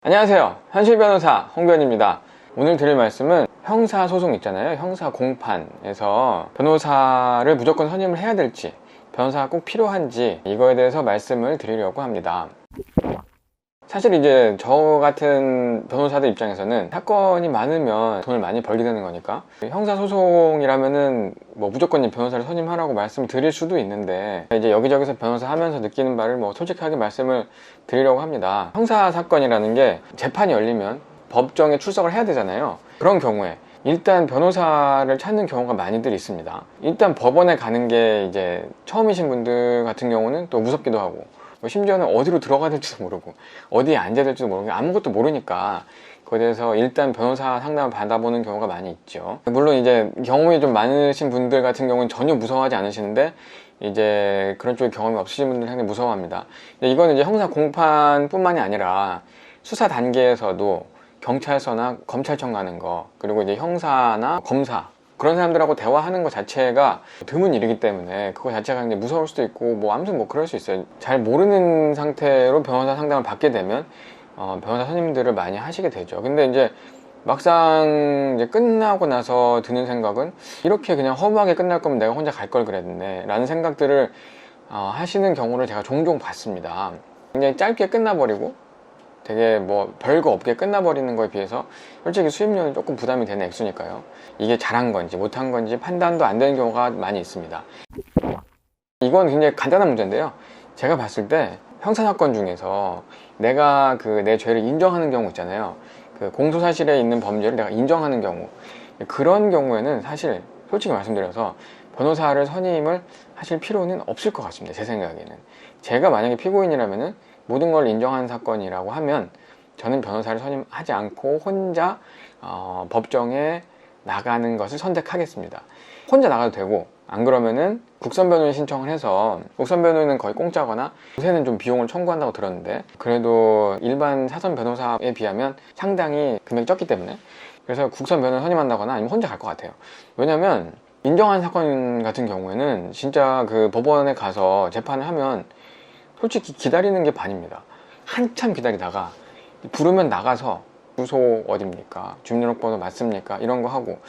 안녕하세요. 현실 변호사 홍변입니다. 오늘 드릴 말씀은 형사소송 있잖아요. 형사 공판에서 변호사를 무조건 선임을 해야 될지, 변호사가 꼭 필요한지, 이거에 대해서 말씀을 드리려고 합니다. 사실 이제 저 같은 변호사들 입장에서는 사건이 많으면 돈을 많이 벌게 되는 거니까 형사소송이라면은 뭐 무조건 변호사를 선임하라고 말씀을 드릴 수도 있는데, 이제 여기저기서 변호사 하면서 느끼는 바를 뭐 솔직하게 말씀을 드리려고 합니다. 형사사건이라는 게 재판이 열리면 법정에 출석을 해야 되잖아요. 그런 경우에 일단 변호사를 찾는 경우가 많이들 있습니다. 일단 법원에 가는 게 이제 처음이신 분들 같은 경우는 또 무섭기도 하고, 심지어는 어디로 들어가야 될지도 모르고 어디에 앉아야 될지도 모르고 아무것도 모르니까 그거에 대해서 일단 변호사 상담을 받아보는 경우가 많이 있죠. 물론 이제 경험이 좀 많으신 분들 같은 경우는 전혀 무서워하지 않으시는데, 이제 그런 쪽에 경험이 없으신 분들은 상당히 무서워합니다. 이거는 이제 형사 공판뿐만이 아니라 수사 단계에서도 경찰서나 검찰청 가는 거, 그리고 이제 형사나 검사, 그런 사람들하고 대화하는 것 자체가 드문 일이기 때문에 그거 자체가 굉장히 무서울 수도 있고, 뭐 아무튼 뭐 그럴 수 있어요. 잘 모르는 상태로 변호사 상담을 받게 되면 변호사 선임들을 많이 하시게 되죠. 근데 이제 막상 이제 끝나고 나서 드는 생각은, 이렇게 그냥 허무하게 끝날 거면 내가 혼자 갈 걸 그랬네 라는 생각들을 하시는 경우를 제가 종종 봤습니다. 굉장히 짧게 끝나버리고 되게 뭐 별거 없게 끝나버리는 거에 비해서 솔직히 수임료는 조금 부담이 되는 액수니까요. 이게 잘한 건지 못한 건지 판단도 안 되는 경우가 많이 있습니다. 이건 굉장히 간단한 문제인데요, 제가 봤을 때 형사사건 중에서 내가 내 죄를 인정하는 경우 있잖아요. 공소사실에 있는 범죄를 내가 인정하는 경우, 그런 경우에는 사실 솔직히 말씀드려서 변호사를 선임을 하실 필요는 없을 것 같습니다. 제 생각에는. 제가 만약에 피고인이라면은 모든 걸 인정한 사건이라고 하면 저는 변호사를 선임하지 않고 혼자 법정에 나가는 것을 선택하겠습니다. 혼자 나가도 되고, 안 그러면은 국선 변호인 신청을 해서, 국선 변호인은 거의 공짜거나 요새는 좀 비용을 청구한다고 들었는데, 그래도 일반 사선 변호사에 비하면 상당히 금액이 적기 때문에, 그래서 국선 변호인 선임한다거나 아니면 혼자 갈 것 같아요. 왜냐면 인정한 사건 같은 경우에는 진짜 법원에 가서 재판을 하면 솔직히 기다리는 게 반입니다. 한참 기다리다가 부르면 나가서 주소 어딥니까? 주민등록번호 맞습니까? 이런 거 하고,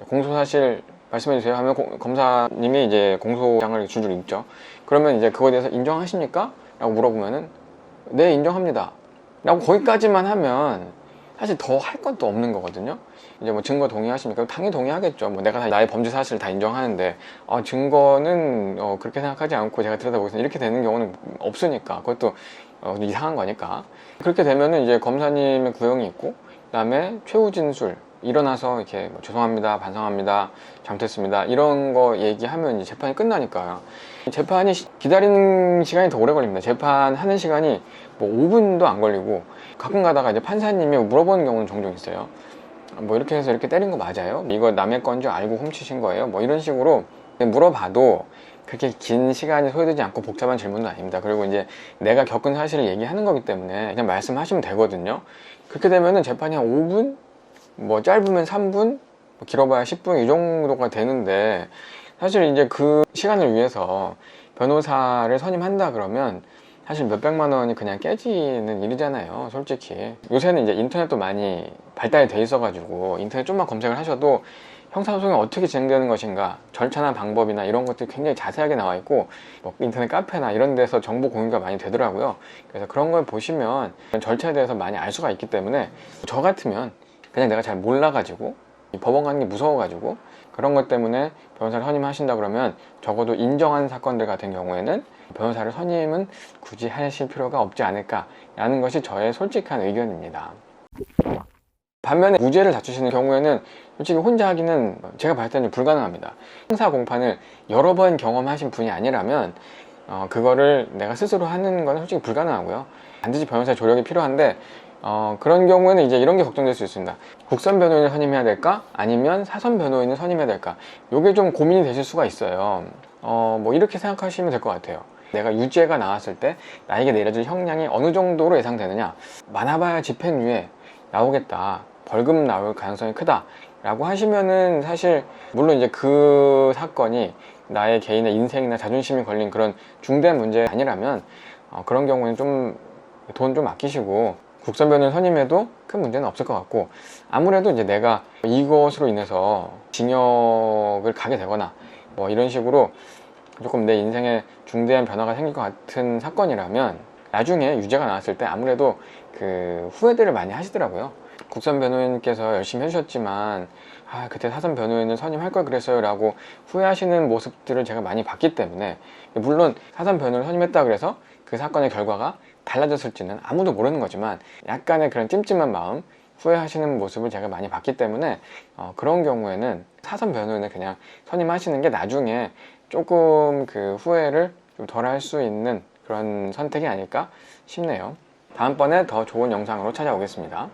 공소사실 말씀해 주세요 하면 검사님이 이제 공소장을 줄줄 읽죠. 그러면 이제 그거에 대해서 인정하십니까? 라고 물어보면은 네, 인정합니다 라고 거기까지만 하면 사실 더 할 건 또 없는 거거든요. 이제 뭐 증거 동의하십니까? 당연히 동의하겠죠. 뭐 내가 나의 범죄 사실을 다 인정하는데 증거는 그렇게 생각하지 않고 제가 들여다보겠습니다 이렇게 되는 경우는 없으니까, 그것도 이상한 거니까. 그렇게 되면은 이제 검사님의 구형이 있고, 그 다음에 최후 진술 일어나서 이렇게 뭐 죄송합니다, 반성합니다, 잘못했습니다 이런 거 얘기하면 이제 재판이 끝나니까요. 재판이 기다리는 시간이 더 오래 걸립니다. 재판하는 시간이 뭐 5분도 안 걸리고, 가끔 가다가 이제 판사님이 물어보는 경우는 종종 있어요. 뭐 이렇게 해서 이렇게 때린 거 맞아요? 이거 남의 건 줄 알고 훔치신 거예요? 뭐 이런 식으로 물어봐도 그렇게 긴 시간이 소요되지 않고 복잡한 질문도 아닙니다. 그리고 이제 내가 겪은 사실을 얘기하는 거기 때문에 그냥 말씀하시면 되거든요. 그렇게 되면은 재판이 한 5분? 뭐 짧으면 3분? 뭐 길어봐야 10분 이 정도가 되는데, 사실 이제 그 시간을 위해서 변호사를 선임한다 그러면 사실 몇백만 원이 그냥 깨지는 일이잖아요. 솔직히 요새는 이제 인터넷도 많이 발달이 돼 있어가지고 인터넷 좀만 검색을 하셔도 형사소송이 어떻게 진행되는 것인가, 절차나 방법이나 이런 것들이 굉장히 자세하게 나와 있고, 뭐 인터넷 카페나 이런 데서 정보 공유가 많이 되더라고요. 그래서 그런 걸 보시면 절차에 대해서 많이 알 수가 있기 때문에, 저 같으면 그냥 내가 잘 몰라가지고 법원 가는 게 무서워가지고 그런 것 때문에 변호사를 선임하신다 그러면 적어도 인정한 사건들 같은 경우에는 변호사를 선임은 굳이 하실 필요가 없지 않을까 라는 것이 저의 솔직한 의견입니다. 반면에 무죄를 다투시는 경우에는 솔직히 혼자 하기는 제가 봤을 때는 불가능합니다. 형사 공판을 여러 번 경험하신 분이 아니라면 그거를 내가 스스로 하는 건 솔직히 불가능하고요. 반드시 변호사의 조력이 필요한데, 그런 경우에는 이제 이런 게 걱정될 수 있습니다. 국선 변호인을 선임해야 될까? 아니면 사선 변호인을 선임해야 될까? 요게 좀 고민이 되실 수가 있어요. 뭐 이렇게 생각하시면 될 것 같아요. 내가 유죄가 나왔을 때 나에게 내려질 형량이 어느 정도로 예상되느냐, 많아봐야 집행유예 나오겠다, 벌금 나올 가능성이 크다 라고 하시면은, 사실 물론 이제 그 사건이 나의 개인의 인생이나 자존심이 걸린 그런 중대한 문제 아니라면 그런 경우에는 좀 돈 좀 아끼시고 국선 변호인 선임해도 큰 문제는 없을 것 같고, 아무래도 이제 내가 이것으로 인해서 징역을 가게 되거나 뭐 이런 식으로 조금 내 인생에 중대한 변화가 생길 것 같은 사건이라면 나중에 유죄가 나왔을 때 아무래도 그 후회들을 많이 하시더라고요. 국선 변호인께서 열심히 해주셨지만 그때 사선 변호인을 선임할 걸 그랬어요 라고 후회하시는 모습들을 제가 많이 봤기 때문에, 물론 사선 변호인을 선임했다 그래서 그 사건의 결과가 달라졌을지는 아무도 모르는 거지만 약간의 그런 찜찜한 마음, 후회하시는 모습을 제가 많이 봤기 때문에 그런 경우에는 사선 변호인을 그냥 선임하시는 게 나중에 조금 그 후회를 좀 덜 할 수 있는 그런 선택이 아닐까 싶네요. 다음번에 더 좋은 영상으로 찾아오겠습니다.